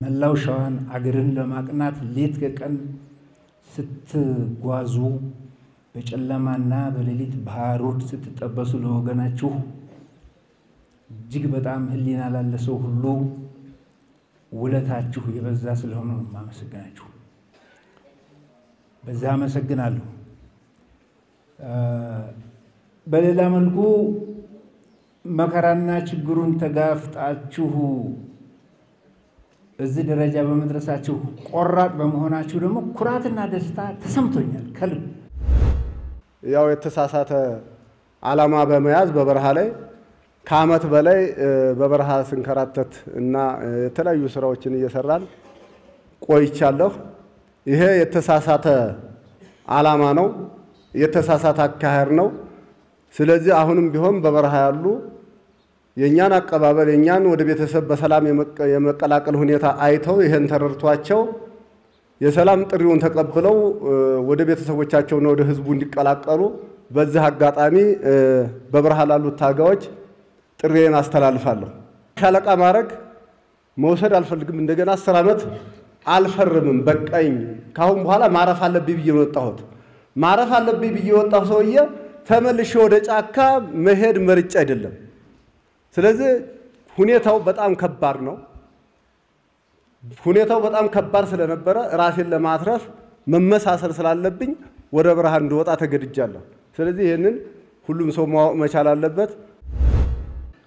መላው ሸዋን አገርን ለማቅናት ሌት ከቀን ስትጓዙ በጨለማና በሌሊት ባህሩድ ስትጠበሱ ለወገናችሁ እጅግ በጣም ህሊና ላለሰው ሁሉ ውለታችሁ የበዛ ስለሆነ ነው ማመሰግናችሁ። በዛ አመሰግናለሁ። በሌላ መልኩ መከራና ችግሩን ተጋፍጣችሁ እዚህ ደረጃ በመድረሳችሁ ቆራጥ በመሆናችሁ ደግሞ ኩራትና ደስታ ተሰምቶኛል ከልብ። ያው የተሳሳተ ዓላማ በመያዝ በበረሃ ላይ ከዓመት በላይ በበረሃ ስንከራተት እና የተለያዩ ስራዎችን እየሰራን ቆይቻለሁ። ይሄ የተሳሳተ ዓላማ ነው፣ የተሳሳተ አካሄድ ነው። ስለዚህ አሁንም ቢሆን በበረሃ ያሉ የኛን አቀባበል የኛን ወደ ቤተሰብ በሰላም የመቀላቀል ሁኔታ አይተው ይሄን ተረድቷቸው የሰላም ጥሪውን ተቀብለው ወደ ቤተሰቦቻቸውና ወደ ህዝቡ እንዲቀላቀሉ በዚህ አጋጣሚ በበረሃ ላሉት ታጋዮች ጥሪዬን አስተላልፋለሁ። ሻለቃ ማዕረግ መውሰድ አልፈልግም፣ እንደገና 10 ዓመት አልፈርምም፣ በቃኝ፣ ካሁን በኋላ ማረፍ አለብኝ ብዬ ወጣሁት። ማረፍ አለብኝ ብዬ ወጣሁ ሰውዬ ተመልሼ ወደ ጫካ መሄድ መርጫ አይደለም። ስለዚህ ሁኔታው በጣም ከባድ ነው። ሁኔታው በጣም ከባድ ስለነበረ ራሴን ለማትረፍ መመሳሰል ስላለብኝ ወደ በረሃ እንድወጣ ተገድጃለሁ። ስለዚህ ይሄንን ሁሉም ሰው ማወቅ መቻል አለበት።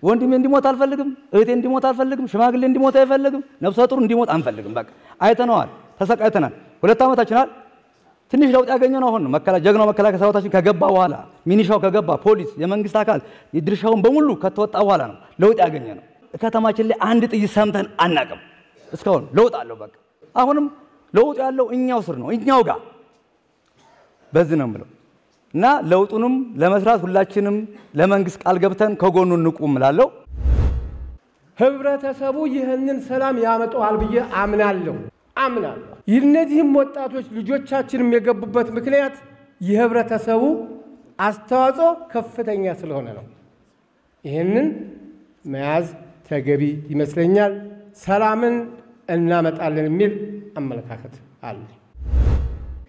ወንድሜ እንዲሞት አልፈልግም፣ እህቴ እንዲሞት አልፈልግም፣ ሽማግሌ እንዲሞት አይፈልግም፣ ነፍሰ ጡር እንዲሞት አንፈልግም። በቃ አይተነዋል፣ ተሰቃይተናል። 2 ዓመታችናል። ትንሽ ለውጥ ያገኘነው አሁን ነው። ጀግናው መከላከያ ሰራዊታችን ከገባ በኋላ ሚኒሻው ከገባ ፖሊስ የመንግስት አካል የድርሻውን በሙሉ ከተወጣ በኋላ ነው ለውጥ ያገኘነው። ከተማችን ላይ አንድ ጥይት ሰምተን አናቅም እስካሁን። ለውጥ አለው። በቃ አሁንም ለውጥ ያለው እኛው ስር ነው፣ እኛው ጋር። በዚህ ነው የምለው እና ለውጡንም ለመስራት ሁላችንም ለመንግስት ቃል ገብተን ከጎኑ እንቁም እላለሁ። ህብረተሰቡ ይህንን ሰላም ያመጣዋል ብዬ አምናለሁ። እነዚህም ወጣቶች ልጆቻችንም የገቡበት ምክንያት የህብረተሰቡ አስተዋጽኦ ከፍተኛ ስለሆነ ነው። ይህንን መያዝ ተገቢ ይመስለኛል። ሰላምን እናመጣለን የሚል አመለካከት አለ።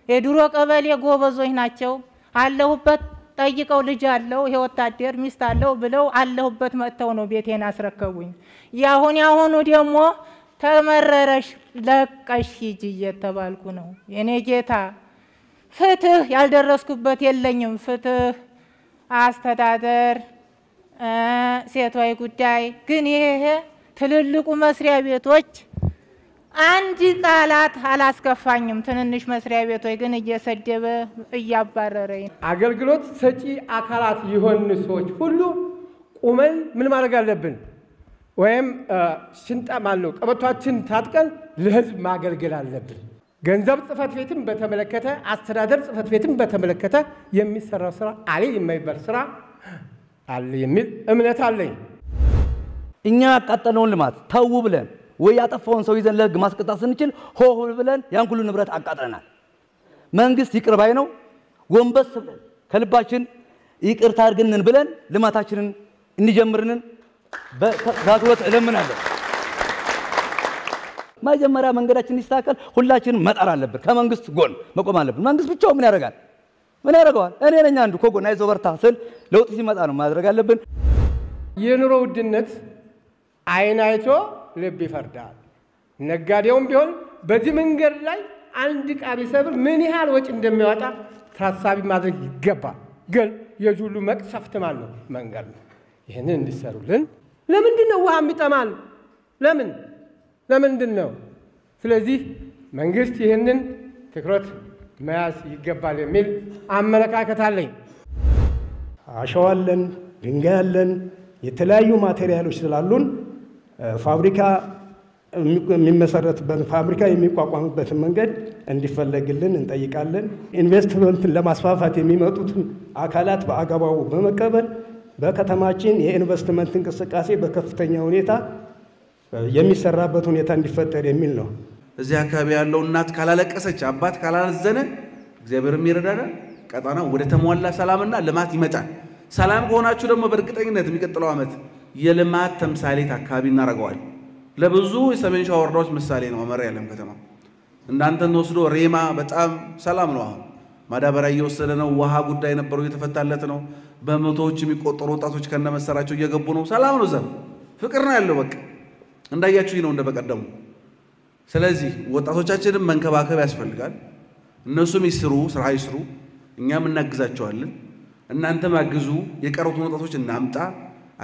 የድሮ ቀበሌ ጎበዞች ናቸው። አለሁበት ጠይቀው ልጅ አለው ይሄ ወታደር ሚስት አለው ብለው አለሁበት መጥተው ነው ቤቴን አስረከቡኝ። ያሁኑ ደግሞ ተመረረሽ ለቀሽ ሂጂ እየተባልኩ ነው። የኔ ጌታ ፍትህ ያልደረስኩበት የለኝም። ፍትህ፣ አስተዳደር፣ ሴቶች ጉዳይ ግን ይሄ ትልልቁ መስሪያ ቤቶች አንድ ቃላት አላስከፋኝም። ትንንሽ መስሪያ ቤቶች ግን እየሰደበ እያባረረኝ። አገልግሎት ሰጪ አካላት የሆኑ ሰዎች ሁሉ ቁመን ምን ማድረግ አለብን? ወይም ሽንጣማለው ቀበቷችን ታጥቀን ለህዝብ ማገልገል አለብን። ገንዘብ ጽፈት ቤትም በተመለከተ አስተዳደር ጽፈት ቤትም በተመለከተ የሚሰራው ስራ አለ የማይባል ስራ አለ የሚል እምነት አለኝ። እኛ ያቃጠለውን ልማት ተው ብለን ወይ ያጠፋውን ሰው ይዘን ለህግ ማስቀጣት ስንችል ሆሆ ብለን ያን ሁሉ ንብረት አቃጥለናል። መንግስት ይቅር ባይ ነው። ጎንበስ ብለን ከልባችን ይቅርታ አድርግልን ብለን ልማታችንን እንጀምርንን በዛቱት እለምናለሁ። መጀመሪያ መንገዳችን ይስተካከል፣ ሁላችንም መጣር አለብን፣ ከመንግስት ጎን መቆም አለብን። መንግስት ብቻው ምን ያደርጋል? ምን ያደርጋል? እኔ ነኝ አንዱ ኮጎና አይዞህ በርታ ስል ለውጥ ሲመጣ ነው ማድረግ አለብን። የኑሮ ውድነት አይን አይቶ ልብ ይፈርዳል። ነጋዴውም ቢሆን በዚህ መንገድ ላይ አንድ ዕቃ ቢሰብር ምን ያህል ወጪ እንደሚያወጣ ታሳቢ ማድረግ ይገባል። ግን የዚህ ሁሉ መቅሰፍት ማለት ነው መንገድ ነው። ይሄንን እንዲሰሩልን። ለምንድን ነው ውሃ የሚጠማን? ለምንድን ነው? ስለዚህ መንግስት ይሄንን ትኩረት መያዝ ይገባል የሚል አመለካከት አለኝ። አሸዋ አለን፣ ድንጋይ አለን፣ የተለያዩ ማቴሪያሎች ስላሉን ፋብሪካ የሚመሰረትበት ፋብሪካ የሚቋቋምበትን መንገድ እንዲፈለግልን እንጠይቃለን። ኢንቨስትመንትን ለማስፋፋት የሚመጡትን አካላት በአግባቡ በመቀበል በከተማችን የኢንቨስትመንት እንቅስቃሴ በከፍተኛ ሁኔታ የሚሰራበት ሁኔታ እንዲፈጠር የሚል ነው። እዚህ አካባቢ ያለው እናት ካላለቀሰች አባት ካላዘነ እግዚአብሔርም ይረዳናል። ቀጣናው ወደ ተሟላ ሰላምና ልማት ይመጣል። ሰላም ከሆናችሁ ደግሞ በእርግጠኝነት የሚቀጥለው ዓመት የልማት ተምሳሌት አካባቢ እናረጋዋል። ለብዙ የሰሜን ሸዋ ወረዳዎች ምሳሌ ነው መርያለም ከተማ። እናንተን ወስዶ ሬማ በጣም ሰላም ነው። አሁን ማዳበሪያ እየወሰደ ነው። ውሃ ጉዳይ ነበረው እየተፈታለት ነው። በመቶዎች የሚቆጠሩ ወጣቶች ከነመሰራቸው እየገቡ ነው። ሰላም ነው። ዘም ፍቅር ነው ያለው። በቃ እንዳያችሁ ነው እንደበቀደሙ። ስለዚህ ወጣቶቻችንን መንከባከብ ያስፈልጋል። እነሱም ይስሩ፣ ስራ ይስሩ፣ እኛም እናግዛቸዋለን። እናንተም አግዙ። የቀሩትን ወጣቶች እናምጣ።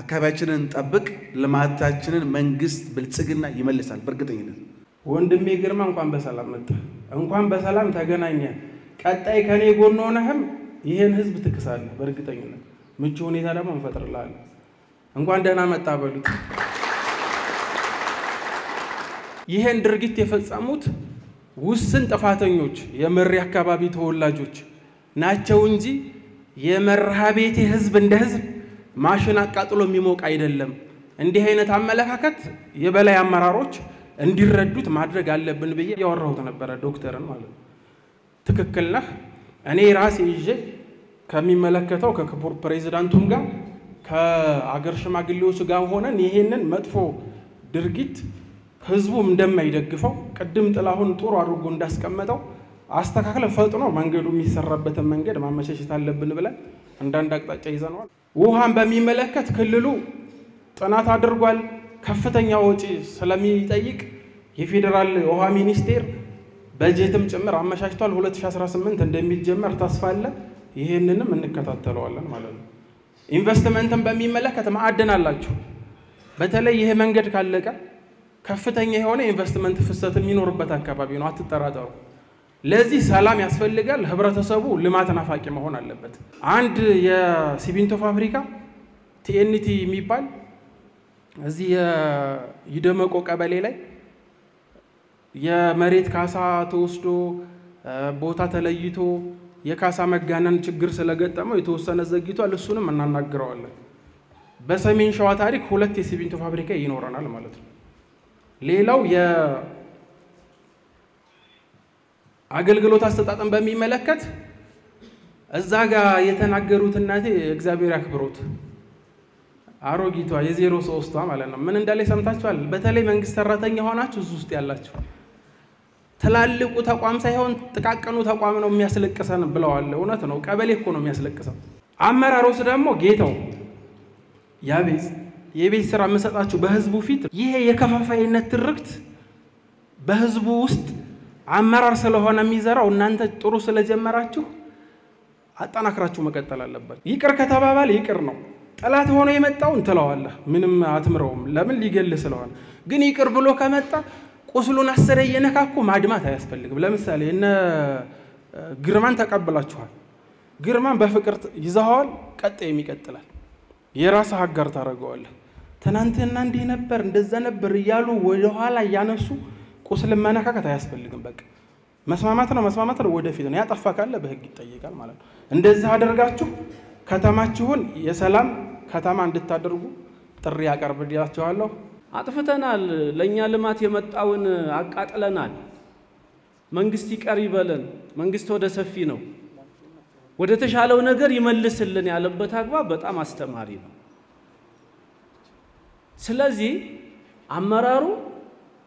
አካባቢያችንን እንጠብቅ። ልማታችንን መንግስት ብልጽግና ይመልሳል በእርግጠኝነት። ወንድሜ ግርማ እንኳን በሰላም መጣ፣ እንኳን በሰላም ተገናኘን። ቀጣይ ከኔ ጎን ሆነህም ይሄን ህዝብ ትክሳለህ በእርግጠኝነት። ምቹ ሁኔታ ደግሞ እንፈጥርልሃለን። እንኳን ደህና መጣ በሉት። ይሄን ድርጊት የፈጸሙት ውስን ጥፋተኞች የመሪ አካባቢ ተወላጆች ናቸው እንጂ የመርሃቤቴ ህዝብ እንደ ህዝብ ማሽን አቃጥሎ የሚሞቅ አይደለም። እንዲህ አይነት አመለካከት የበላይ አመራሮች እንዲረዱት ማድረግ አለብን ብዬ ያወራሁት ነበረ ዶክተርን ማለት ነው። ትክክል ነህ። እኔ ራሴ ይዤ ከሚመለከተው ከክቡር ፕሬዝዳንቱም ጋር ከአገር ሽማግሌዎች ጋር ሆነን ይሄንን መጥፎ ድርጊት ህዝቡም እንደማይደግፈው ቅድም ጥላሁን ጥሩ አድርጎ እንዳስቀመጠው አስተካክለ ፈጥኖ መንገዱ የሚሰራበትን መንገድ ማመቻቸት አለብን ብለን አንዳንድ አቅጣጫ ይዘናል። ውሃን በሚመለከት ክልሉ ጥናት አድርጓል። ከፍተኛ ወጪ ስለሚጠይቅ የፌደራል ውሃ ሚኒስቴር በጀትም ጭምር አመቻችቷል። 2018 እንደሚጀመር ተስፋ አለ። ይሄንንም እንከታተለዋለን ማለት ነው። ኢንቨስትመንትን በሚመለከት ማዕድን አላችሁ። በተለይ ይሄ መንገድ ካለቀ ከፍተኛ የሆነ ኢንቨስትመንት ፍሰት የሚኖርበት አካባቢ ነው፣ አትጠራጠሩ። ለዚህ ሰላም ያስፈልጋል። ህብረተሰቡ ልማት ናፋቂ መሆን አለበት። አንድ የሲሚንቶ ፋብሪካ ቲኤንቲ የሚባል እዚህ የይደመቆ ቀበሌ ላይ የመሬት ካሳ ተወስዶ ቦታ ተለይቶ የካሳ መጋነን ችግር ስለገጠመው የተወሰነ ዘግይቷል። እሱንም እናናግረዋለን። በሰሜን ሸዋ ታሪክ 2 የሲሚንቶ ፋብሪካ ይኖረናል ማለት ነው። ሌላው አገልግሎት አሰጣጥን በሚመለከት እዛ ጋር የተናገሩት እናቴ እግዚአብሔር ያክብሮት አሮጊቷ የ03ቷ ማለት ነው ምን እንዳለ ሰምታችኋል? በተለይ መንግስት ሰራተኛ ሆናችሁ እዚህ ውስጥ ያላችሁ ትላልቁ ተቋም ሳይሆን ጥቃቅኑ ተቋም ነው የሚያስለቅሰን ብለዋል። እውነት ነው። ቀበሌ እኮ ነው የሚያስለቅሰው። አመራሮስ ደግሞ ጌታው የቤት ስራ መሰጣችሁ በህዝቡ ፊት ይሄ የከፋፋይነት ትርክት በህዝቡ ውስጥ አመራር ስለሆነ የሚዘራው እናንተ ጥሩ ስለጀመራችሁ አጣናክራችሁ መቀጠል አለባችሁ። ይቅር ከተባባል ይቅር ነው። ጠላት ሆኖ የመጣውን ትለዋለህ፣ ምንም አትምረውም። ለምን ሊገል ስለሆነ። ግን ይቅር ብሎ ከመጣ ቁስሉን አሰረ የነካኩ ማድማት አያስፈልግም። ለምሳሌ እነ ግርማን ተቀበላችኋል። ግርማን በፍቅር ይዘዋል፣ ቀጣይም ይቀጥላል። የራስ ሀገር ታረጋዋለህ። ትናንትና እንዲህ ነበር እንደዛ ነበር እያሉ ወደ ኋላ ያነሱ ቁስል መነካከት አያስፈልግም። በቃ መስማማት ነው ወደፊት ነው። ያጠፋ ካለ በህግ ይጠየቃል ማለት ነው። እንደዛ አደርጋችሁ ከተማችሁን የሰላም ከተማ እንድታደርጉ ጥሪ ያቀርብላችኋለሁ። አጥፍተናል። ለኛ ልማት የመጣውን አቃጥለናል። መንግስት ይቀር ይበለን። መንግስት ወደ ሰፊ ነው፣ ወደ ተሻለው ነገር ይመልስልን ያለበት አግባብ በጣም አስተማሪ ነው። ስለዚህ አመራሩ፣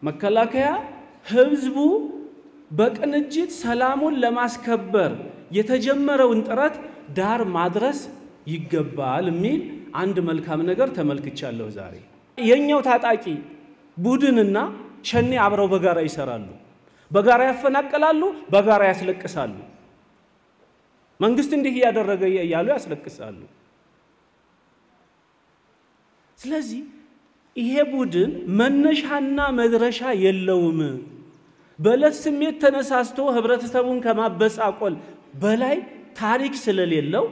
መከላከያ፣ ህዝቡ በቅንጅት ሰላሙን ለማስከበር የተጀመረውን ጥረት ዳር ማድረስ ይገባል የሚል አንድ መልካም ነገር ተመልክቻለሁ ዛሬ። የኛው ታጣቂ ቡድንና ሸኔ አብረው በጋራ ይሰራሉ፣ በጋራ ያፈናቅላሉ፣ በጋራ ያስለቅሳሉ። መንግስት እንዲህ ያደረገ ያያሉ ያስለቅሳሉ። ስለዚህ ይሄ ቡድን መነሻና መድረሻ የለውም። በለት ስሜት ተነሳስቶ ህብረተሰቡን ከማበሳቆል በላይ ታሪክ ስለሌለው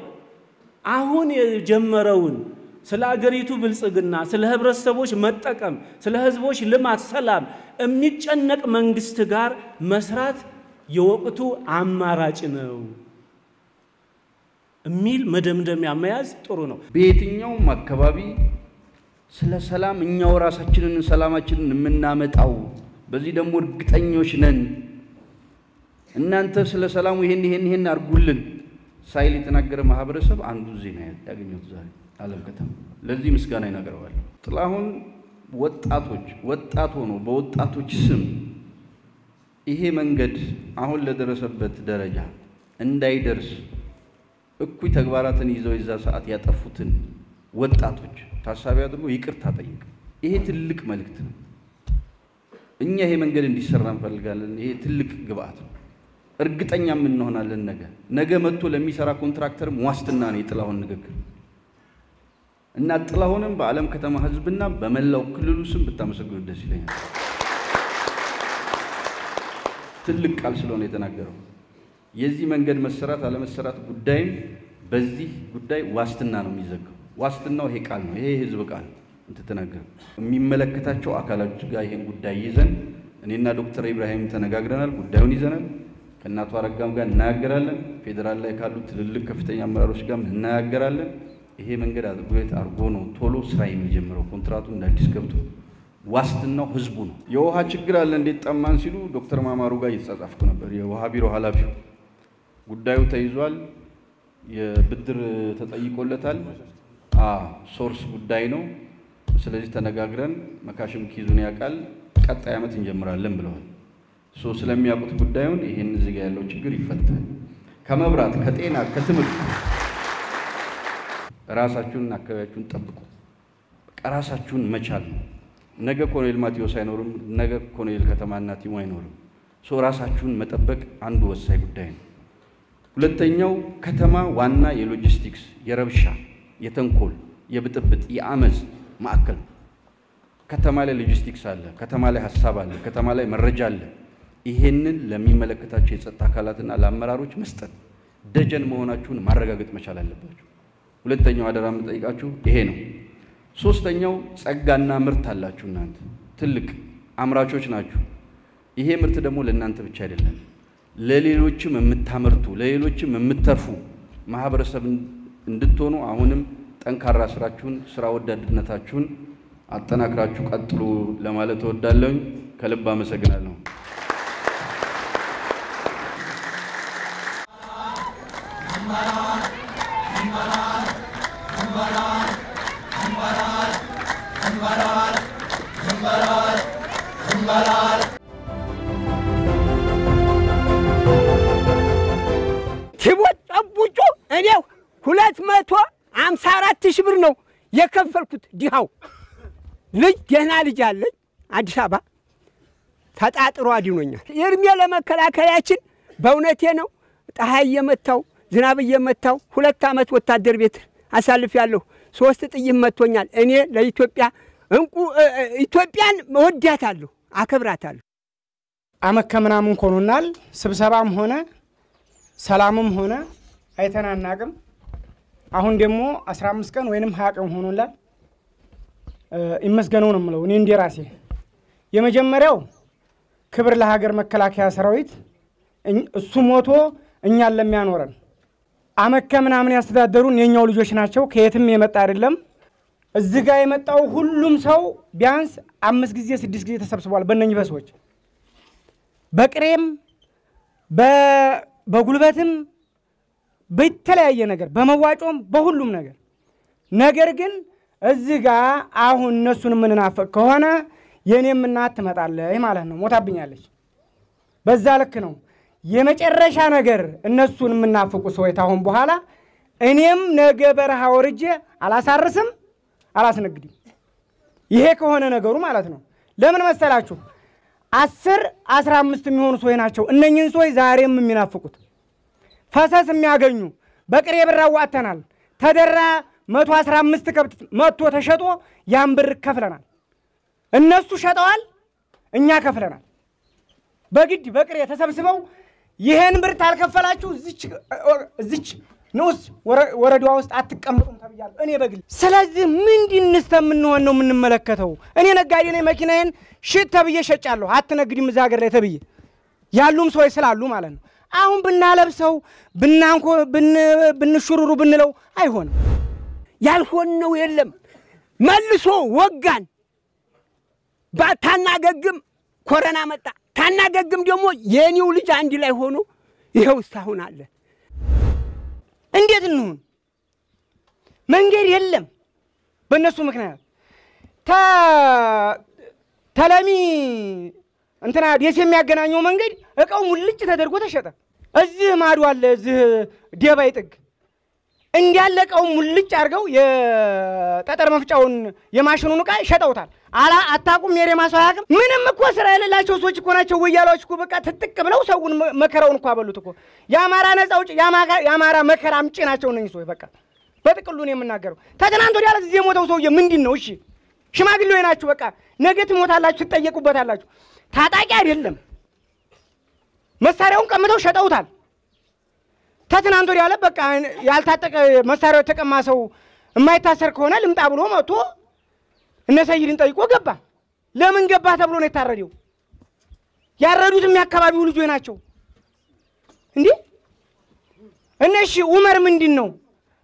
አሁን የጀመረውን ስለ አገሪቱ ብልጽግና፣ ስለ ህብረተሰቦች መጠቀም፣ ስለ ህዝቦች ልማት፣ ሰላም የሚጨነቅ መንግስት ጋር መስራት የወቅቱ አማራጭ ነው የሚል መደምደሚያ መያዝ ጥሩ ነው። በየትኛውም አካባቢ ስለ ሰላም እኛው ራሳችንን ሰላማችንን የምናመጣው በዚህ ደግሞ እርግጠኞች ነን። እናንተ ስለ ሰላሙ ይሄን አርጉልን ሳይል የተናገረ ማህበረሰብ አንዱ ዜና ያገኘሁት ዛሬ ዓለም ከተማ። ለዚህ ምስጋና ይናገራል። ጥላሁን ወጣት ሆኖ በወጣቶች ስም ይሄ መንገድ አሁን ለደረሰበት ደረጃ እንዳይደርስ እኩይ ተግባራትን ይዘው ይዛ ሰዓት ያጠፉትን ወጣቶች ታሳቢ አድርጎ ይቅርታ ጠይቅ። ይሄ ትልቅ መልእክት ነው። እኛ ይሄ መንገድ እንዲሰራ እንፈልጋለን። ይሄ ትልቅ ግብአት ነው። እርግጠኛም እንሆናለን ነገ መጥቶ ለሚሰራ ኮንትራክተር ዋስትና ነው የጥላሁን ንግግር እና ጥላሁንም በዓለም ከተማ ህዝብና በመላው ክልሉ ስም ብታመሰግኑ ደስ ይለኛል። ትልቅ ቃል ስለሆነ የተናገረው የዚህ መንገድ መሰራት አለመሰራት ጉዳይም በዚህ ጉዳይ ዋስትና ነው የሚዘጋው። ዋስትናው ይሄ ቃል ነው። ይሄ ህዝብ ቃል እንተተናገረ የሚመለከታቸው አካላች ጋር ይሄን ጉዳይ ይዘን እኔና ዶክተር ኢብራሂም ተነጋግረናል። ጉዳዩን ይዘናል። ከናቱ አረጋም ጋር እናያገራለን። ፌደራል ላይ ካሉ ትልልቅ ከፍተኛ አመራሮች ጋር እናያገራለን። ይሄ መንገድ አድርጎ ነው ቶሎ ስራ የሚጀምረው። ኮንትራቱ እንዳዲስ ገብቶ ዋስትናው ህዝቡ ነው። የውሃ ችግር አለ እንዴት ጠማን ሲሉ ዶክተር ማማሩ ጋር እየተጻጻፍኩ ነበር። የውሃ ቢሮ ኃላፊው ጉዳዩ ተይዟል። የብድር ተጠይቆለታል። ሶርስ ጉዳይ ነው። ስለዚህ ተነጋግረን መካሽም ኪዙን ያቃል ቀጣይ አመት እንጀምራለን ብለዋል። ስለሚያውቁት ጉዳዩን ይሄን እዚህ ጋር ያለው ችግር ይፈታል። ከመብራት ከጤና ከትምህርት ራሳችሁን አካባቢያችሁን ጠብቁ። ራሳችሁን መቻል ነው። ነገ ኮሎኔል ማቴዎስ አይኖርም። ነገ ኮሎኔል ከተማና ቲሞ አይኖርም። ራሳችሁን መጠበቅ አንዱ ወሳኝ ጉዳይ ነው። ሁለተኛው ከተማ ዋና የሎጂስቲክስ የረብሻ የተንኮል የብጥብጥ የአመዝ ማዕከል ከተማ ላይ ሎጂስቲክስ አለ። ከተማ ላይ ሐሳብ አለ። ከተማ ላይ መረጃ አለ። ይሄንን ለሚመለከታቸው የጸጥታ አካላትና ለአመራሮች መስጠት ደጀን መሆናችሁን ማረጋገጥ መቻል አለባችሁ። ሁለተኛው አደራ የምጠይቃችሁ ይሄ ነው። ሶስተኛው ጸጋና ምርት አላችሁ። እናንተ ትልቅ አምራቾች ናችሁ። ይሄ ምርት ደግሞ ለእናንተ ብቻ አይደለም፣ ለሌሎችም የምታመርቱ ለሌሎችም የምትተርፉ ማህበረሰብ እንድትሆኑ አሁንም ጠንካራ ስራችሁን ስራ ወዳድነታችሁን አጠናክራችሁ ቀጥሉ ለማለት እወዳለሁ። ከልብ አመሰግናለሁ። ቲቦት ጠቡጮ እኔው 254,000 ብር ነው የከፈልኩት። ዲሃው ልጅ ደህና ልጅ አለኝ አዲስ አበባ ተጣጥሮ አድኖኛል። የእድሜ ለመከላከያችን በእውነቴ ነው። ፀሐይ የመታው ዝናብ የመታው 2 ዓመት ወታደር ቤት አሳልፌያለሁ። 3 ጥይት መቶኛል። እኔ ለኢትዮጵያ እንቁ ኢትዮጵያን ወዳታለሁ፣ አከብራታለሁ። አመት ከምናምን ኮኑናል። ስብሰባም ሆነ ሰላምም ሆነ አይተናናቅም። አሁን ደግሞ 15 ቀን ወይንም 20 ቀን ሆኖላል። ይመስገነው ነው የምለው እኔ እንደራሴ። የመጀመሪያው ክብር ለሀገር መከላከያ ሰራዊት እሱ ሞቶ እኛን ለሚያኖረን አመት ከምናምን ያስተዳደሩን የኛው ልጆች ናቸው። ከየትም የመጣ አይደለም። እዚህ ጋር የመጣው ሁሉም ሰው ቢያንስ 5 ጊዜ 6 ጊዜ ተሰብስቧል። በእነኚህ በሰዎች በቅሬም በጉልበትም በተለያየ ነገር በመዋጮም በሁሉም ነገር ግን እዚህ ጋር አሁን እነሱን ምንናፈቅ ከሆነ የኔም እናት ትመጣለች ማለት ነው። ሞታብኛለች። በዛ ልክ ነው የመጨረሻ ነገር እነሱን ምናፈቁ ሰዎች አሁን በኋላ እኔም ነገ በረሃ ወርጄ አላሳርስም አላስነግድም። ይሄ ከሆነ ነገሩ ማለት ነው። ለምን መሰላችሁ? 10-15 የሚሆኑ ሰዎች ናቸው እነኝን ሰዎች ዛሬም የሚናፍቁት ፈሰስ የሚያገኙ። በቅሬ ብር አዋጥተናል። ተደራ 115 ከብት መጥቶ ተሸጦ ያን ብር ከፍለናል። እነሱ ሸጠዋል፣ እኛ ከፍለናል። በግድ በቅሬ ተሰብስበው ይሄን ብር ታልከፈላችሁ እዚች ንዑስ ወረዳዋ ውስጥ አትቀምጡም ተብያለሁ እኔ በግል። ስለዚህ ምንድንስ ተምንሆን ነው የምንመለከተው? እኔ ነጋዴ ነኝ። መኪናዬን ሽጥ ተብዬ ሸጫለሁ። አትነግድም እዛ ሀገር ላይ ተብዬ ያሉም ሰዎች ስላሉ ማለት ነው። አሁን ብናለብሰው ብንሹሩሩ ብንለው አይሆንም። ያልሆነው የለም። መልሶ ወጋን። ባታናገግም ኮረና መጣ። ታናገግም ደግሞ የኔው ልጅ አንድ ላይ ሆኖ ይሄው እስካሁን አለ። እንዴት እንሁን? መንገድ የለም በእነሱ ምክንያት። ተለሚ እንትና ደስ የሚያገናኘው መንገድ እቃው ሙልጭ ተደርጎ ተሸጠ። እዚህ ማዶ አለ እዚህ ደባይ ጥግ እንዲያለቀው ሙልጭ አርገው የጠጠር መፍጫውን የማሽኑን ዕቃ ሸጠውታል። አታቁም የሬማ ሰው ያቅም ምንም እኮ ስራ የሌላቸው ሰዎች እኮ ናቸው ወያላዎች እኮ በቃ ትጥቅ ብለው ሰውን መከራውን እኮ አበሉት እኮ የአማራ ነፃ አውጪ የአማራ መከራ አምጪ ናቸው እነዚህ ሰዎች በቃ በጥቅሉ ነው የምናገረው። ተትናንት ወዲያ ለዚህ የሞተው ሰውዬ ምንድን ነው? እሺ ሽማግሌዎች ናችሁ በቃ ነገ ትሞታላችሁ ትጠየቁበታላችሁ። ታጣቂ አይደለም መሳሪያውን ቀምተው ሸጠውታል። ተትናንት ወዲያ ያለ በቃ ያልታጠቀ መሳሪያው ተቀማ ሰው የማይታሰር ከሆነ ልምጣ ብሎ መጥቶ እነ ሰይድን ጠይቆ ገባ። ለምን ገባ ተብሎ ነው የታረደው። ያረዱትም ያካባቢው ልጆች ናቸው እንዴ። እነሺ ዑመር ምንድን ነው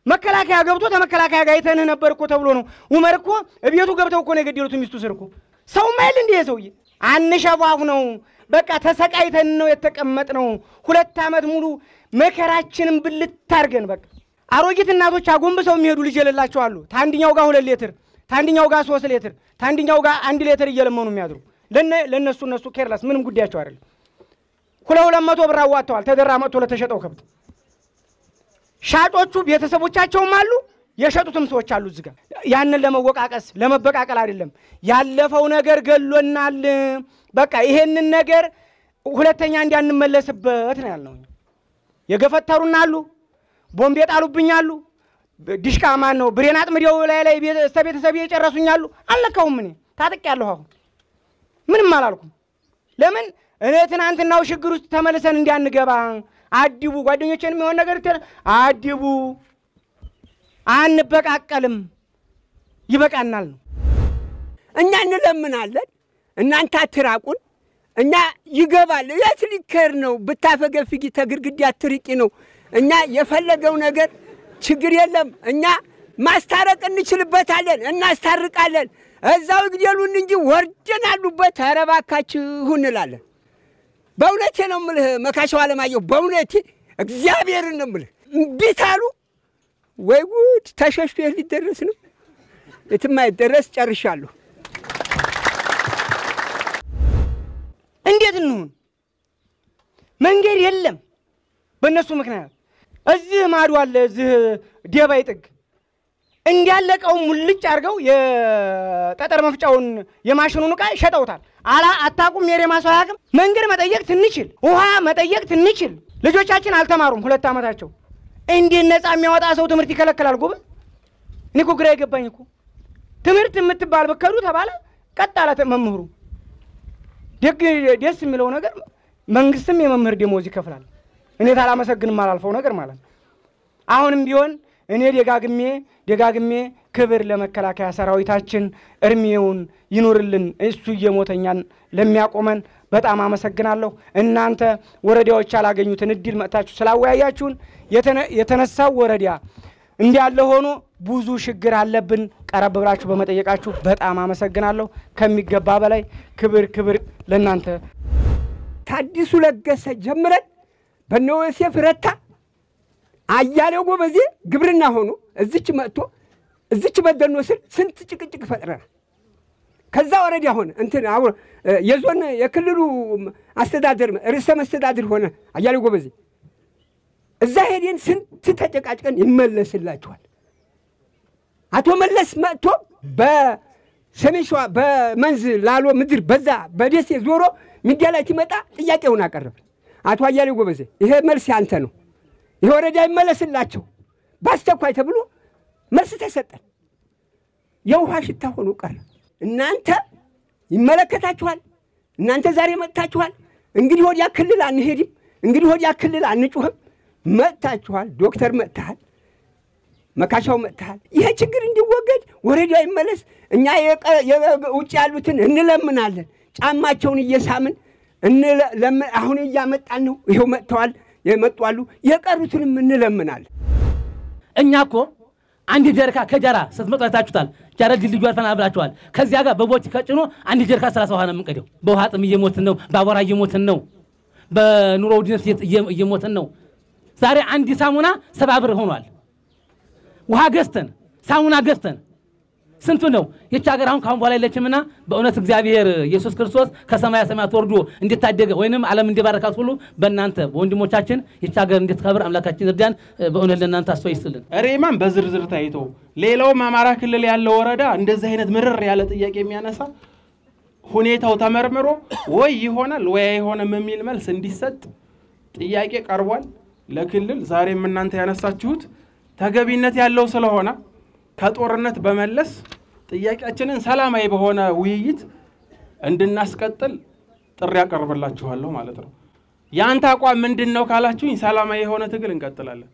መከላከያ ገብቶ ተመከላከያ ጋር አይተንህ ነበር እኮ ተብሎ ነው። ዑመር እኮ እቤቱ ገብተው እኮ ነው የገደሉት ሚስቱ ስር እኮ ሰው ማይል እንዴ ሰውዬ አንሸፋፍ ነው በቃ ተሰቃይተን ነው የተቀመጥነው 2 ዓመት ሙሉ መከራችንን ብልት አድርገን በቃ አሮጊት እናቶች አጎንብሰው የሚሄዱ ልጅ የሌላቸው አሉ። ታንዲኛው ጋር 2 ሊትር ታንዲኛው ጋር 3 ሊትር ታንዲኛው ጋር 1 ሊትር እየለመኑ የሚያድሩ ለነሱ ኬርለስ ምንም ጉዳያቸው አይደለም። 200 ብር አዋጥተዋል ተደራ መጥቶ ለተሸጠው ከብት ሻጮቹ ቤተሰቦቻቸውም አሉ የሸጡትም ሰዎች አሉ እዚህ ጋር ያንን ለመወቃቀስ ለመበቃቀል አይደለም። ያለፈው ነገር ገሎናል በቃ ይሄንን ነገር ሁለተኛ እንዲያንመለስበት ነው ያልነው። የገፈተሩና አሉ ቦምብ የጣሉብኛሉ ዲሽቃ ማን ነው ብሬን አጥምደው ላይ ቤተሰብ የጨረሱኛሉ። አልነካውም እኔ ታጥቂያለሁ አሁን ምንም አላልኩም። ለምን እኔ ትናንትናው ችግር ውስጥ ተመልሰን እንዲያንገባ አዲቡ ጓደኞቼን የሚሆን ነገር አዲቡ አንበቃቀልም ይበቃናል ነው። እኛ እንለምናለን እናንተ አትራቁን። እኛ ይገባል የት ሊከር ነው ብታፈገፍጊ ተግርግድ አትርቂ ነው። እኛ የፈለገው ነገር ችግር የለም። እኛ ማስታረቅ እንችልበታለን እናስታርቃለን። እዛው ግዴሉን እንጂ ወርደን አሉበት ተረባካችሁ እንላለን። በእውነቴ ነው የምልህ መካሻው አለማየሁ በእውነቴ እግዚአብሔርን ነው የምልህ ቢታሉ ወይ ጉድ ተሸሽቶ ሊደረስ ነው የትም አይደረስ ጨርሻለሁ። እንዴት እንሁን መንገድ የለም በእነሱ ምክንያት እዚህ ማዶ አለ እዚህ ደባይ ጥግ እንዲያለቀው ሙልጭ አርገው የጠጠር መፍጫውን የማሽኑን ዕቃ ሸጠውታል። አታቁም የሬማ ሰው ያቅም መንገድ መጠየቅ ትንችል ውሃ መጠየቅ ትንችል ልጆቻችን አልተማሩም 2 ዓመታቸው እንዴት ነፃ የሚያወጣ ሰው ትምህርት ይከለከላል? ጎበዝ እኔ እኮ ግራ ይገባኝ እኮ ትምህርት የምትባል በከዱ ተባለ ቀጣለ መምህሩ ደስ የሚለው ነገር መንግስትም የመምህር ደሞዝ ይከፍላል። እኔ ታላመሰግንም አላልፈው ነገር ማለት አሁንም ቢሆን እኔ ደጋግሜ ክብር ለመከላከያ ሰራዊታችን እርሜውን ይኑርልን እሱ እየሞተኛን ለሚያቆመን በጣም አመሰግናለሁ። እናንተ ወረዳዎች ያላገኙትን እድል መጣችሁ ስላወያያችሁን የተነሳው ወረዳ እንዲያለ ሆኖ ብዙ ችግር አለብን ቀረብ ብላችሁ በመጠየቃችሁ በጣም አመሰግናለሁ። ከሚገባ በላይ ክብር ለእናንተ። ታዲሱ ለገሰ ጀምረን በነወሴፍ ረታ አያሌው ጎበዜ ግብርና ሆኖ እዚች መጥቶ እዚች በደኖ ስር ስንት ጭቅጭቅ ፈጥረናል። ከዛ ወረዳ ሆነ እንትን አሁን የዞን የክልሉ አስተዳደር ርዕሰ መስተዳድር ሆነ አያሌው ጎበዜ እዛ ሄደን ስንት ተጨቃጭቀን ይመለስላችኋል። አቶ መለስ መጥቶ በሰሜን ሸዋ በመንዝ ላሎ ምድር በዛ በደሴ ዞሮ ሚዲያ ላይ ሲመጣ ጥያቄውን አቀረበ። አቶ አያሌው ጎበዜ ይሄ መልስ ያንተ ነው ይሄ ወረዳ ይመለስላቸው ባስቸኳይ ተብሎ መልስ ተሰጠን። የውሃ ሽታ ሆኖ ቀረ። እናንተ ይመለከታችኋል። እናንተ ዛሬ መጥታችኋል። እንግዲህ ወዲያ ክልል አንሄድም። እንግዲህ ወዲያ ክልል አንጩህም። መጥታችኋል። ዶክተር መጥተሃል። መካሻው መጥተሃል። ይሄ ችግር እንዲወገድ ወረዳው ይመለስ። እኛ ውጭ ያሉትን እንለምናለን። ጫማቸውን እየሳምን አሁን እያመጣን ነው። ይሄው መጥተዋል የመጣሉ የቀሩትንም እንለምናለን። እኛ እኮ አንድ ጀርካ ከጀራ ስትመጣ ታችሁታል። ጀራ ድልድዩ አልፈና ብላችኋል። ከዚያ ጋር በቦት ከጭኖ አንድ ጀርካ 30 ውሃ ነው የምንቀደው። በውሃ ጥም እየሞትን ነው። በአቧራ እየሞትን ነው። በኑሮ ውድነት እየሞትን ነው። ዛሬ አንድ ሳሙና 70 ብር ሆኗል። ውሃ ገዝተን ሳሙና ገዝተን ስንቱ ነው የቻ ሀገር አሁን ካሁን በኋላ የለችምና በእውነት እግዚአብሔር ኢየሱስ ክርስቶስ ከሰማያ ሰማያት ወርዶ እንድታደገ ወይንም ዓለም እንዲባረካት ሁሉ በእናንተ በወንድሞቻችን የቻ ሀገር እንድትከብር አምላካችን እርዳን። በእውነት ለእናንተ አስተዋይስልን። ሬማን በዝርዝር ታይቶ ሌላውም አማራ ክልል ያለው ወረዳ እንደዚህ አይነት ምርር ያለ ጥያቄ የሚያነሳ ሁኔታው ተመርምሮ ወይ ይሆናል ወይ አይሆንም የሚል መልስ እንዲሰጥ ጥያቄ ቀርቧል ለክልል። ዛሬም እናንተ ያነሳችሁት ተገቢነት ያለው ስለሆነ ከጦርነት በመለስ ጥያቄያችንን ሰላማዊ በሆነ ውይይት እንድናስቀጥል ጥሪ ያቀርብላችኋለሁ ማለት ነው። ያንተ አቋም ምንድነው ካላችሁኝ ሰላማዊ የሆነ ትግል እንቀጥላለን።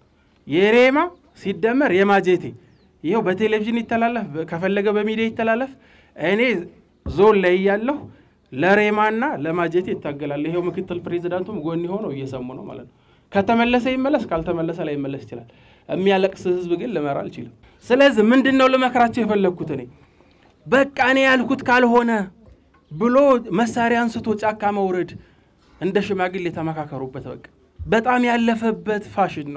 የሬማ ሲደመር የማጀቴ ይሄው በቴሌቪዥን ይተላለፍ ከፈለገ በሚዲያ ይተላለፍ እኔ ዞን ላይ ያለው ለሬማና ለማጀቴ ይታገላል። ይሄው ምክትል ፕሬዝዳንቱም ጎን ሆነው እየሰሙ ነው ማለት ነው። ከተመለሰ ይመለስ ካልተመለሰ ላይ ይመለስ ይችላል። የሚያለቅስ ህዝብ ግን ልመራ አልችልም። ስለዚህ ምንድነው ለመከራቸው የፈለኩት እኔ በቃ እኔ ያልኩት ካልሆነ ብሎ መሳሪያ አንስቶ ጫካ መውረድ እንደ ሽማግሌ ተመካከሩበት። በቃ በጣም ያለፈበት ፋሽን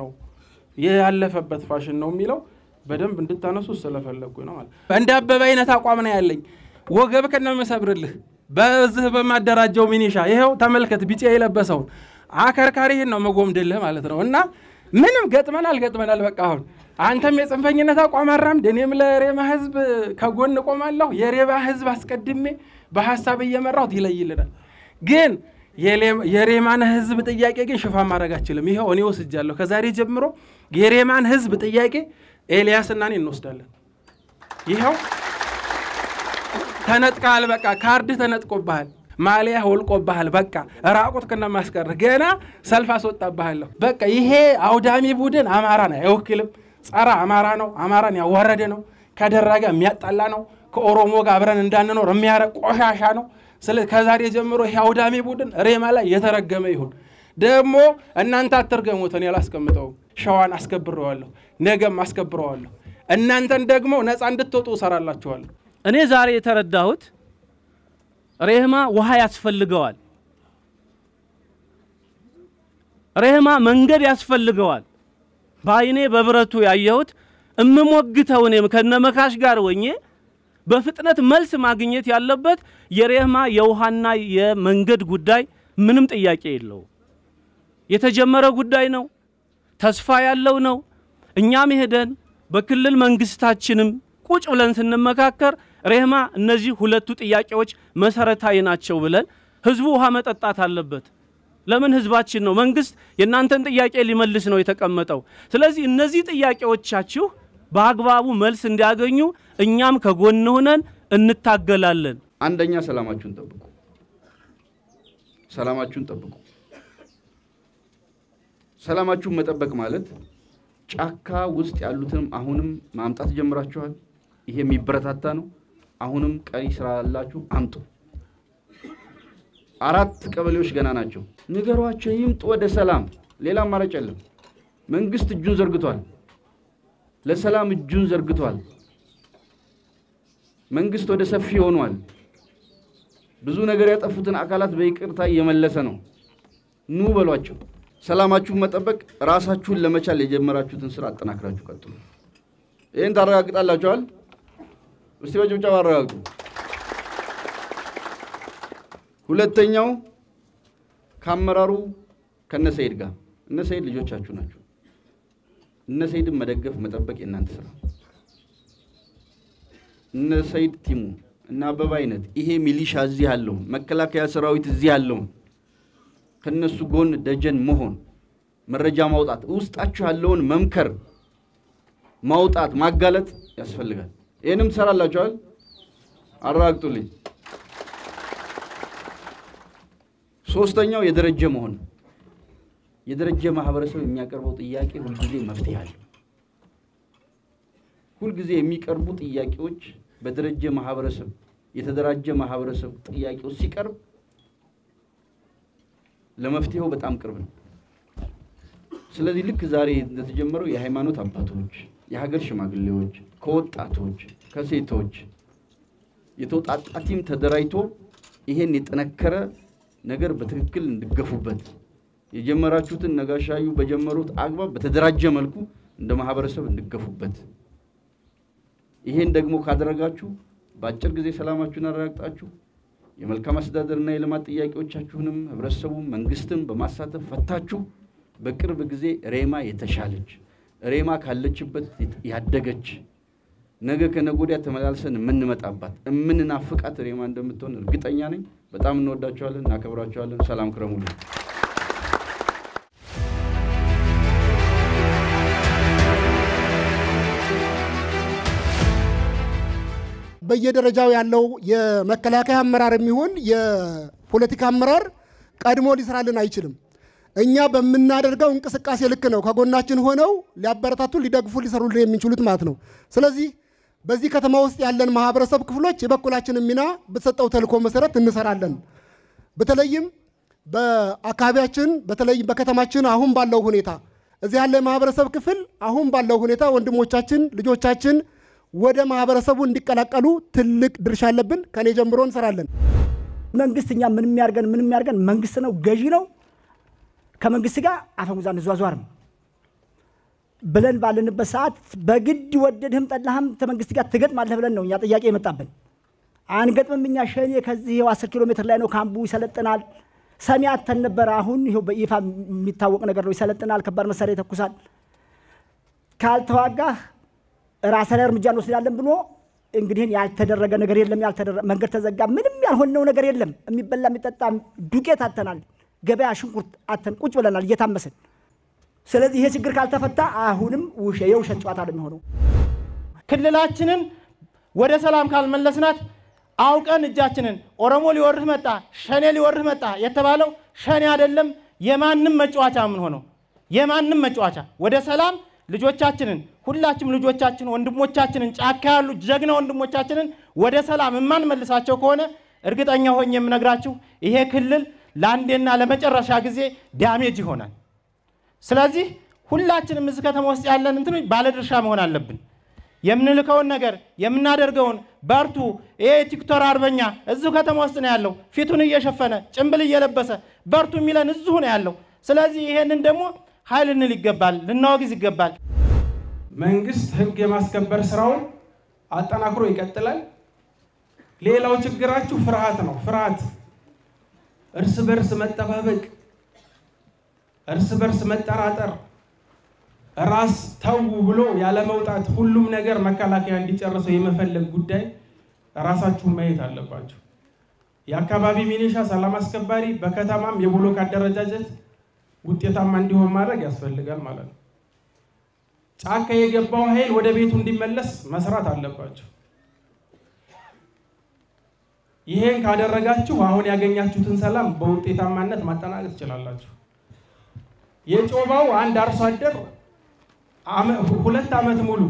ነው የሚለው በደንብ እንድታነሱ ስለፈለኩ ነው ማለት እንደ አበበ አይነት አቋም ነው ያለኝ። ወገብ ከነ መሰብርልህ በዚህ በማደራጀው ሚኒሻ ይሄው ተመልከት ቢጫ የለበሰው አከርካሪህን ነው መጎምድልህ ማለት ነው። እና ምንም ገጥመናል በቃ አሁን አንተም የጽንፈኝነት አቋም አራምድ እኔም ለሬማ ህዝብ ከጎን ቆማለሁ። የሬማ ህዝብ አስቀድሜ በሐሳብ እየመራሁት ይለይልናል። ግን የሬማን ህዝብ ጥያቄ ግን ሽፋን ማድረግ አችልም። ይሄው እኔ ወስጃለሁ። ከዛሬ ጀምሮ የሬማን ህዝብ ጥያቄ ኤልያስና እኔ እንወስዳለን። ይሄው ተነጥቃል በቃ ካርድ ተነጥቆብሃል ማሊያ ወልቆብሃል በቃ ራቁት ከነ ማስቀር ገና ሰልፍ አስወጣብሃለሁ። በቃ ይሄ አውዳሚ ቡድን አማራን አይወክልም። ጸራ አማራ ነው። አማራን ያወረደ ነው። ከደራጋ የሚያጣላ ነው። ከኦሮሞ ጋር አብረን እንዳንኖር የሚያረቅ ቆሻሻ ነው። ስለዚህ ከዛሬ ጀምሮ ይሄ አውዳሚ ቡድን ሬማ ላይ የተረገመ ይሁን። ደግሞ እናንተ አትርገሙት። እኔ አላስቀምጠው ሸዋን አስከብረዋለሁ። ነገም አስከብረዋለሁ። እናንተን ደግሞ ነፃ እንድትወጡ ሰራላችኋለሁ። እኔ ዛሬ የተረዳሁት ሬማ ውሃ ያስፈልገዋል። ሬማ መንገድ ያስፈልገዋል። ባይኔ በብረቱ ያየሁት እምሞግተው እኔም ከነመካሽ ጋር ወኜ በፍጥነት መልስ ማግኘት ያለበት የሬማ የውሃና የመንገድ ጉዳይ ምንም ጥያቄ የለው። የተጀመረ ጉዳይ ነው። ተስፋ ያለው ነው። እኛም ሄደን በክልል መንግስታችንም ቁጭ ብለን ስንመካከር ሬማ እነዚህ ሁለቱ ጥያቄዎች መሰረታዊ ናቸው ብለን ህዝቡ ውሃ መጠጣት አለበት። ለምን ህዝባችን ነው መንግስት የናንተን ጥያቄ ሊመልስ ነው የተቀመጠው። ስለዚህ እነዚህ ጥያቄዎቻችሁ በአግባቡ መልስ እንዲያገኙ እኛም ከጎን ሆነን እንታገላለን። አንደኛ ሰላማችሁን ጠብቁ። ሰላማችሁን መጠበቅ ማለት ጫካ ውስጥ ያሉትንም አሁንም ማምጣት ጀምራችኋል። ይሄ የሚበረታታ ነው። አሁንም ቀሪ ስራ ያላችሁ አምጡ። 4 ቀበሌዎች ገና ናቸው። ንገሯቸው ይምጡ ወደ ሰላም። ሌላ አማራጭ የለም። መንግስት እጁን ዘርግቷል። ለሰላም እጁን ዘርግቷል። መንግስት ወደ ሰፊ ሆኗል። ብዙ ነገር ያጠፉትን አካላት በይቅርታ እየመለሰ ነው። ኑ በሏቸው። ሰላማችሁን መጠበቅ ራሳችሁን ለመቻል የጀመራችሁትን ስራ አጠናክራችሁ ቀጥሉ። ይሄን ታረጋግጣላችኋል? እስቲ በጭብጨባ አረጋግጡ። ሁለተኛው ካመራሩ ከነሰይድ ጋር እነሰይድ ልጆቻችሁ ናቸው። እነሰይድን መደገፍ መጠበቅ የናንተ ስራ። እነሰይድ ቲሙ እና አበባይነት ይሄ ሚሊሻ እዚህ ያለው መከላከያ ሰራዊት እዚህ ያለው ከነሱ ጎን ደጀን መሆን መረጃ ማውጣት ውስጣችሁ ያለውን መምከር ማውጣት ማጋለጥ ያስፈልጋል። ይሄንም ሰራላችኋል? አረጋግጡልኝ። ሶስተኛው የደረጀ መሆን። የደረጀ ማህበረሰብ የሚያቀርበው ጥያቄ ሁልጊዜ መፍትሄ አለው። ሁልጊዜ የሚቀርቡ ጥያቄዎች በደረጀ ማህበረሰብ የተደራጀ ማህበረሰብ ጥያቄው ሲቀርብ ለመፍትሄው በጣም ቅርብ ነው። ስለዚህ ልክ ዛሬ እንደተጀመረው የሃይማኖት አባቶች፣ የሀገር ሽማግሌዎች፣ ከወጣቶች፣ ከሴቶች የተውጣጣ ቲም ተደራጅቶ ይሄን የጠነከረ ነገር በትክክል እንድገፉበት የጀመራችሁትን ነጋሻዩ በጀመሩት አግባብ በተደራጀ መልኩ እንደ ማህበረሰብ እንድገፉበት ይሄን ደግሞ ካደረጋችሁ በአጭር ጊዜ ሰላማችሁን አረጋግጣችሁ የመልካም አስተዳደርና የልማት ጥያቄዎቻችሁንም ህብረተሰቡም መንግስትም በማሳተፍ ፈታችሁ በቅርብ ጊዜ ሬማ የተሻለች ሬማ ካለችበት ያደገች ነገ ከነገ ወዲያ ተመላልሰን የምንመጣባት የምንናፍቃት ሬማ እንደምትሆን እርግጠኛ ነኝ። በጣም እንወዳችኋለን፣ እናከብራችኋለን። ሰላም ክረሙልን። በየደረጃው ያለው የመከላከያ አመራር የሚሆን የፖለቲካ አመራር ቀድሞ ሊሰራልን አይችልም። እኛ በመናደርገው እንቅስቃሴ ልክ ነው ከጎናችን ሆነው ሊያበረታቱ ሊደግፉ ሊሰሩልን የሚችሉት ማለት ነው። ስለዚህ በዚህ ከተማ ውስጥ ያለን ማህበረሰብ ክፍሎች የበኩላችንን ሚና በተሰጠው ተልዕኮ መሰረት እንሰራለን። በተለይም በአካባቢያችን በተለይ በከተማችን አሁን ባለው ሁኔታ እዚህ ያለ ማህበረሰብ ክፍል አሁን ባለው ሁኔታ ወንድሞቻችን ልጆቻችን ወደ ማህበረሰቡ እንዲቀላቀሉ ትልቅ ድርሻ አለብን። ከኔ ጀምሮ እንሰራለን። መንግስትኛ ምንም ያርገን መንግስት ነው ገዢ ነው። ከመንግስት ጋር አፈሙዛ እንዟዟር ነው ብለን ባለንበት ሰዓት በግድ ወደድህም ጠላህም ከመንግስት ጋር ትገጥማለህ ብለን ነው እኛ ጥያቄ የመጣብን። አንገጥምም። እኛ ሸኔ ከዚህ 10 ኪሎ ሜትር ላይ ነው ካምፑ ይሰለጥናል። ሰሚያት ተነበረ አሁን ይሄው በይፋ የሚታወቅ ነገር ነው። ይሰለጥናል፣ ከባድ መሳሪያ ይተኩሳል። ካልተዋጋህ ራስ ላይ እርምጃ እንወስዳለን ብሎ እንግዲህ ያልተደረገ ነገር የለም። ያልተደረገ መንገድ ተዘጋ። ምንም ያልሆነው ነገር የለም። የሚበላ የሚጠጣ ዱቄት አተናል። ገበያ ሽንኩርት አተን ቁጭ ብለናል እየታመሰን። ስለዚህ ይሄ ችግር ካልተፈታ አሁንም የውሸት ጨዋታ ነው የሚሆነው። ክልላችንን ወደ ሰላም ካልመለስናት አውቀን እጃችንን ኦሮሞ ሊወርህ መጣ ሸኔ ሊወርህ መጣ የተባለው ሸኔ አይደለም የማንም መጫወቻ ምን ሆኖ የማንም መጫወቻ ወደ ሰላም ልጆቻችንን ሁላችንም ልጆቻችን ወንድሞቻችንን ጫካ ያሉ ጀግና ወንድሞቻችንን ወደ ሰላም የማንመልሳቸው ከሆነ እርግጠኛ ሆኜ የምነግራችሁ ይሄ ክልል ለአንዴና ለመጨረሻ ጊዜ ዳሜጅ ይሆናል። ስለዚህ ሁላችንም እዚህ ከተማ ውስጥ ያለን እንትን ባለድርሻ መሆን አለብን። የምንልከውን ነገር የምናደርገውን በርቱ። ይሄ ቲክቶክ አርበኛ እዚሁ ከተማ ውስጥ ነው ያለው። ፊቱን እየሸፈነ ጭምብል እየለበሰ በርቱ የሚለን እዚሁ ነው ያለው። ስለዚህ ይሄንን ደግሞ ኃይል እንል ይገባል፣ ልናወግዝ ይገባል። መንግስት ህግ የማስከበር ስራውን አጠናክሮ ይቀጥላል። ሌላው ችግራችሁ ፍርሃት ነው። ፍርሃት፣ እርስ በርስ መጠባበቅ፣ እርስ በርስ መጠራጠር፣ ራስ ተው ብሎ ያለ መውጣት፣ ሁሉም ነገር መከላከያ እንዲጨርሰው የመፈለግ ጉዳይ ራሳችሁን ማየት አለባችሁ። የአካባቢ ሚሊሻ ሰላም አስከባሪ በከተማም የብሎክ አደረጃጀት ውጤታማ እንዲሆን ማድረግ ያስፈልጋል ማለት ነው። ጫካ የገባው ኃይል ወደ ቤቱ እንዲመለስ መስራት አለባችሁ። ይሄን ካደረጋችሁ አሁን ያገኛችሁትን ሰላም በውጤታማነት ማጠናቀቅ ትችላላችሁ። የጮባው አንድ አርሶ አደር 2 ዓመት ሙሉ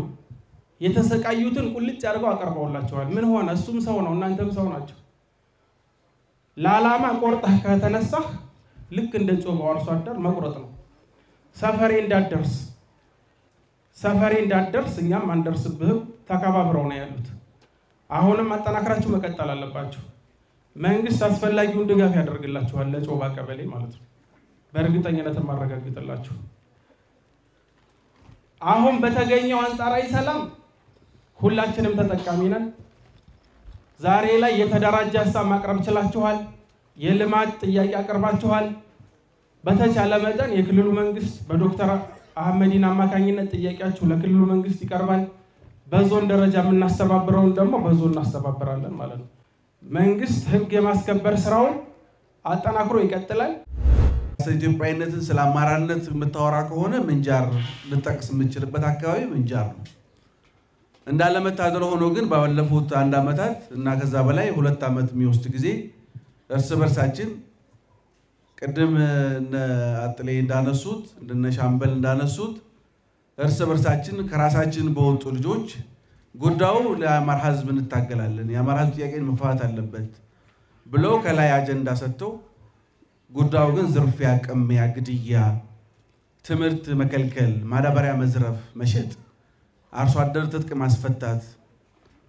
የተሰቃዩትን ቁልጭ አድርገው አቀርበውላችኋል። ምን ሆነ? እሱም ሰው ነው፣ እናንተም ሰው ናቸው። ለዓላማ ቆርጠህ ከተነሳህ ልክ እንደ ጮባው አርሶ አደር መቁረጥ ነው። ሰፈሬ እንዳደርስ እኛም አንደርስብህም ተከባብረው ነው ያሉት። አሁንም አጠናክራችሁ መቀጠል አለባችሁ። መንግስት አስፈላጊውን ድጋፍ ያደርግላችኋል ለጮባ ቀበሌ ማለት ነው። በእርግጠኝነት ማረጋግጥላችሁ። አሁን በተገኘው አንጻራዊ ሰላም ሁላችንም ተጠቃሚ ነን። ዛሬ ላይ የተደራጀ ሀሳብ ማቅረብ ችላችኋል። የልማት ጥያቄ አቅርባችኋል። በተቻለ መጠን የክልሉ መንግስት በዶክተር አህመዲን አማካኝነት ጥያቄያችሁ ለክልሉ መንግስት ይቀርባል። በዞን ደረጃ የምናስተባብረውን ደግሞ በዞን እናስተባብራለን ማለት ነው። መንግስት ህግ የማስከበር ስራውን አጠናክሮ ይቀጥላል። ኢትዮጵያዊነትን ስለ አማራነት የምታወራ ከሆነ ምንጃር ልጠቅስ የምችልበት አካባቢ ምንጃር ነው። እንዳለመታደል ሆኖ ግን ባለፉት 1 ዓመታት እና ከዛ በላይ 2 ዓመት የሚወስድ ጊዜ እርስ በርሳችን ቅድም አጥሌ እንዳነሱት እንደነ ሻምበል እንዳነሱት እርስ በርሳችን ከራሳችን በወጡ ልጆች ጉዳዩ ለአማራ ህዝብ እንታገላለን፣ የአማራ ህዝብ ጥያቄን መፍታት አለበት ብለው ከላይ አጀንዳ ሰጥተው ጉዳዩ ግን ዝርፊያ፣ ቅሚያ፣ ግድያ፣ ትምህርት መከልከል፣ ማዳበሪያ መዝረፍ፣ መሸጥ፣ አርሶ አደር ትጥቅ ማስፈታት፣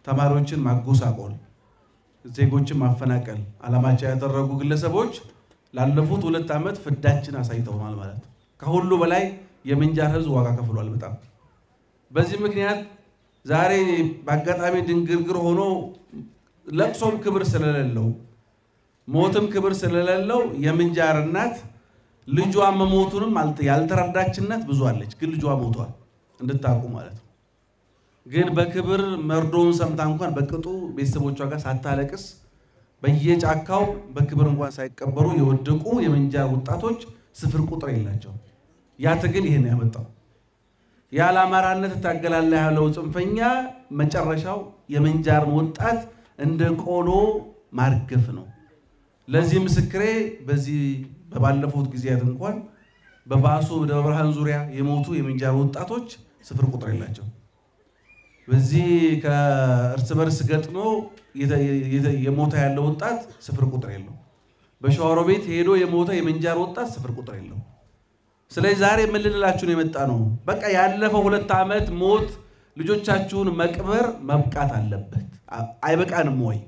ተማሪዎችን ማጎሳቆል፣ ዜጎችን ማፈናቀል ዓላማቸው ያደረጉ ግለሰቦች ላለፉት 2 ዓመት ፍዳችን አሳይተውናል ማለት ነው። ከሁሉ በላይ የምንጃር ህዝብ ዋጋ ከፍሏል በጣም። በዚህ ምክንያት ዛሬ በአጋጣሚ ድንግርግር ሆኖ ለቅሶም ክብር ስለሌለው ሞትም ክብር ስለሌለው የምንጃር እናት ልጇ መሞቱንም ያልተረዳችነት ብዙ አለች። ግን ልጇ ሞቷል እንድታቁ ማለት ነው። ግን በክብር መርዶውን ሰምታ እንኳን በቅጡ ቤተሰቦቿ ጋር ሳታለቅስ በየጫካው በክብር እንኳን ሳይቀበሩ የወደቁ የምንጃር ወጣቶች ስፍር ቁጥር የላቸው። ያ ትግል ይሄን ያመጣው ያለ አማራነት ታገላለህ ያለው ጽንፈኛ መጨረሻው የምንጃር ወጣት እንደ ቆሎ ማርገፍ ነው። ለዚህ ምስክሬ በዚህ በባለፉት ጊዜያት እንኳን በባሶ በደብረ ብርሃን ዙሪያ የሞቱ የምንጃር ወጣቶች ስፍር ቁጥር የላቸው። በዚህ ከእርስ በርስ ገጥሞ የሞተ ያለው ወጣት ስፍር ቁጥር የለው። በሸዋሮ ቤት ሄዶ የሞተ የምንጃር ወጣት ስፍር ቁጥር የለው። ስለዚህ ዛሬ ምን ልንላችሁ ነው የመጣ ነው? በቃ ያለፈው 2 ዓመት ሞት ልጆቻችሁን መቅበር መብቃት አለበት። አይበቃንም ወይ?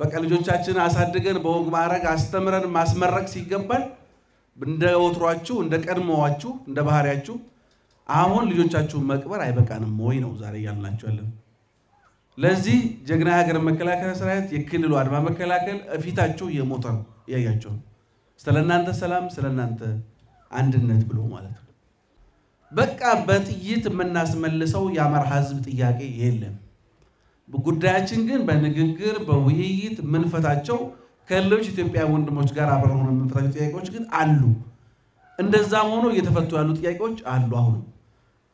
በቃ ልጆቻችንን አሳድገን በወግ ማዕረግ አስተምረን ማስመረቅ ሲገባል እንደ ወትሯችሁ እንደ ቀድሞዋችሁ እንደ ባህሪያችሁ አሁን ልጆቻችሁን መቅበር አይበቃንም ወይ ነው ዛሬ ያልናችሁ ያለን። ለዚህ ጀግና ሀገር መከላከያ ሰራዊት የክልሉ አድማ መከላከል እፊታችሁ የሞተ ነው ያያችሁ። ስለናንተ ሰላም ስለናንተ አንድነት ብሎ ማለት ነው። በቃ በጥይት የምናስመልሰው የአማራ ህዝብ ጥያቄ የለም። ጉዳያችን ግን በንግግር በውይይት ምንፈታቸው ከሌሎች ኢትዮጵያ ወንድሞች ጋር አብረን ሆነን ምንፈታቸው ጥያቄዎች ግን አሉ። እንደዛ ሆኖ እየተፈቱ ያሉ ጥያቄዎች አሉ። አሁን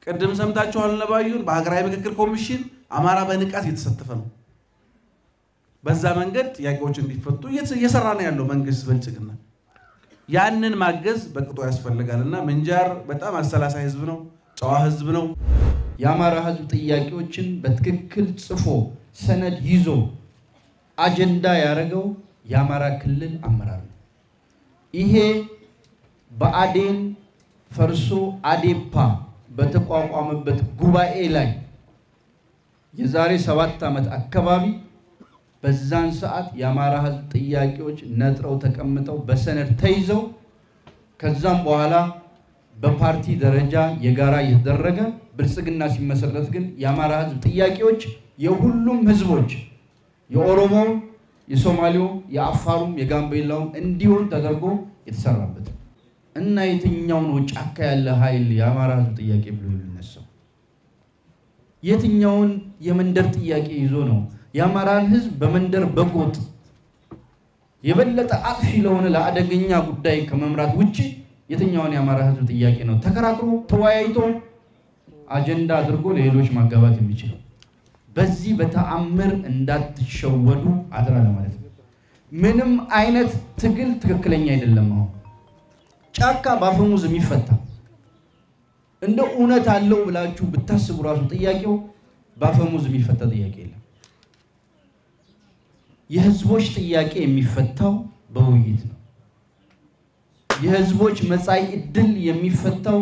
ቀደም ሰምታችኋል ነባዩን በሀገራዊ ምክክር ኮሚሽን አማራ በንቃት እየተሳተፈ ነው። በዛ መንገድ ጥያቄዎች እንዲፈቱ እየሰራ ነው ያለው መንግስት ብልጽግና። ያንን ማገዝ በቅጡ ያስፈልጋልና ምንጃር በጣም አሰላሳይ ህዝብ ነው፣ ጨዋ ህዝብ ነው። የአማራ ህዝብ ጥያቄዎችን በትክክል ጽፎ ሰነድ ይዞ አጀንዳ ያደረገው የአማራ ክልል አመራር ነው። ይሄ በአዴን ፈርሶ አዴፓ በተቋቋመበት ጉባኤ ላይ የዛሬ 7 ዓመት አካባቢ በዛን ሰዓት የአማራ ህዝብ ጥያቄዎች ነጥረው ተቀምጠው በሰነድ ተይዘው ከዛም በኋላ በፓርቲ ደረጃ የጋራ የተደረገ ብልጽግና ሲመሰረት ግን የአማራ ህዝብ ጥያቄዎች የሁሉም ህዝቦች የኦሮሞ፣ የሶማሌው፣ የአፋሩም፣ የጋምቤላውም እንዲሆን ተደርጎ የተሰራበት እና የትኛው ነው ጫካ ያለ ኃይል የአማራ ህዝብ ጥያቄ ብሎ የሚነሳው? የትኛውን የመንደር ጥያቄ ይዞ ነው የአማራን ህዝብ በመንደር በጎጥ የበለጠ አጥፊ ለሆነ ለአደገኛ ጉዳይ ከመምራት ውጪ የትኛውን የአማራ ህዝብ ጥያቄ ነው ተከራክሮ ተወያይቶ አጀንዳ አድርጎ ለሌሎች ማጋባት የሚችለው? በዚህ በተአምር እንዳትሸወዱ አድራ ለማለት ነው። ምንም አይነት ትግል ትክክለኛ አይደለም። አሁን ጫካ ባፈሙዝ የሚፈታ እንደ እውነት አለው ብላችሁ ብታስቡ ራሱ ጥያቄው ባፈሙዝ የሚፈታ ጥያቄ የለም። የህዝቦች ጥያቄ የሚፈታው በውይይት ነው። የህዝቦች መጻኢ ዕድል የሚፈታው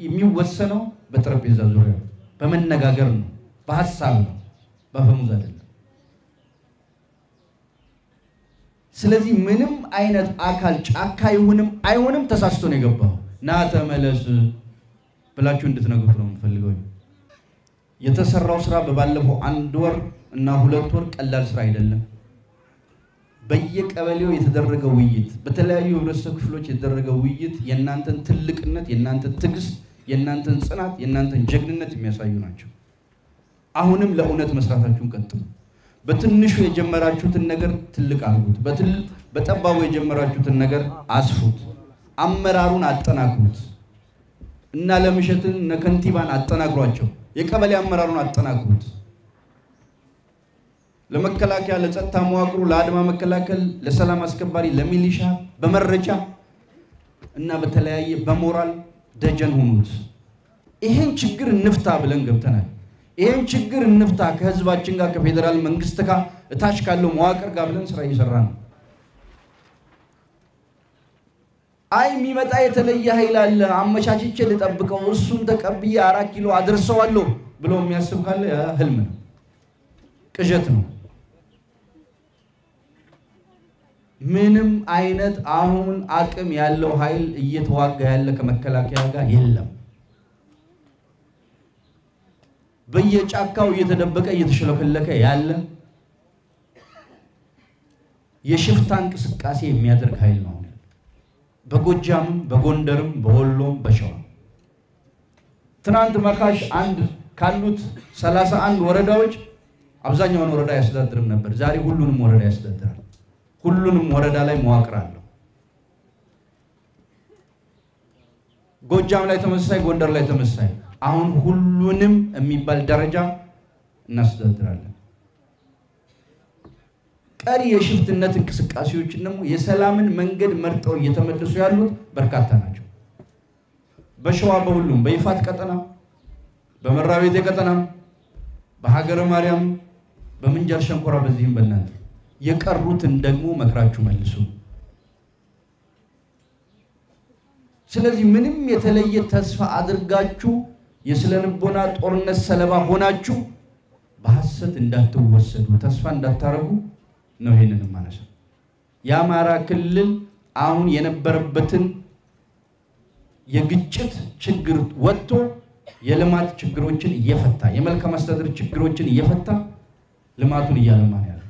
የሚወሰነው በጠረጴዛ ዙሪያ በመነጋገር ነው፣ በሐሳብ ነው፣ ባፈሙዝ አይደለም። ስለዚህ ምንም አይነት አካል ጫካ ይሁንም አይሆንም ተሳስቶ ነው የገባው ና ተመለስ ብላችሁ እንድትነግሩት ነው የምፈልገው። የተሰራው ስራ በባለፈው 1 ወር እና 2 ወር ቀላል ስራ አይደለም። በየቀበሌው የተደረገው ውይይት፣ በተለያዩ ህብረተሰብ ክፍሎች የተደረገው ውይይት የእናንተን ትልቅነት፣ የእናንተን ትግስት፣ የእናንተን ጽናት፣ የእናንተን ጀግንነት የሚያሳዩ ናቸው። አሁንም ለእውነት መስራታችሁን ቀጥሉ። በትንሹ የጀመራችሁትን ነገር ትልቅ አድርጉት። በጠባቡ የጀመራችሁትን ነገር አስፉት። አመራሩን አጠናክሩት እና ለምሸትን ነከንቲባን አጠናክሯቸው። የቀበሌ አመራሩን አጠናክሩት። ለመከላከያ፣ ለጸጥታ መዋቅሩ፣ ለአድማ መከላከል፣ ለሰላም አስከባሪ፣ ለሚሊሻ በመረጃ እና በተለያየ በሞራል ደጀን ሆኑት። ይሄን ችግር እንፍታ ብለን ገብተናል። ይሄን ችግር እንፍታ ከህዝባችን ጋር ከፌደራል መንግስት ጋር እታች ካለው መዋቅር ጋር ብለን ስራ እየሰራን ነው። አይ የሚመጣ የተለየ ኃይል አለ አመቻችቼ ልጠብቀው እሱን ተቀብዬ 4 ኪሎ አድርሰዋለሁ ብሎ የሚያስብ ካለ ህልም ነው፣ ቅዠት ነው። ምንም አይነት አሁን አቅም ያለው ኃይል እየተዋጋ ያለ ከመከላከያ ጋር የለም። በየጫካው እየተደበቀ እየተሸለከለከ ያለ የሽፍታ እንቅስቃሴ የሚያደርግ ኃይል ነው። በጎጃምም በጎንደርም በወሎም በሸዋ ትናንት መካሽ አንድ ካሉት 31 ወረዳዎች አብዛኛውን ወረዳ ያስተዳድርም ነበር። ዛሬ ሁሉንም ወረዳ ያስተዳድራል። ሁሉንም ወረዳ ላይ መዋቅር አለው። ጎጃም ላይ ተመሳሳይ፣ ጎንደር ላይ ተመሳሳይ። አሁን ሁሉንም የሚባል ደረጃ እናስተዳድራለን። ቀሪ የሽፍትነት እንቅስቃሴዎችን ደግሞ የሰላምን መንገድ መርጠው እየተመለሱ ያሉት በርካታ ናቸው። በሸዋ በሁሉም በይፋት ቀጠና፣ በመራቤቴ ቀጠና፣ በሀገረ ማርያም፣ በምንጃር ሸንኮራ በዚህም በእናንተ የቀሩትን ደግሞ መክራችሁ መልሱ። ስለዚህ ምንም የተለየ ተስፋ አድርጋችሁ የስለንቦና ጦርነት ሰለባ ሆናችሁ በሐሰት እንዳትወሰዱ ተስፋ እንዳታረጉ ነው ይሄንን ማለት ነው። የአማራ ክልል አሁን የነበረበትን የግጭት ችግር ወጥቶ የልማት ችግሮችን እየፈታ የመልካም አስተዳደር ችግሮችን እየፈታ ልማቱን እያለማ ያለ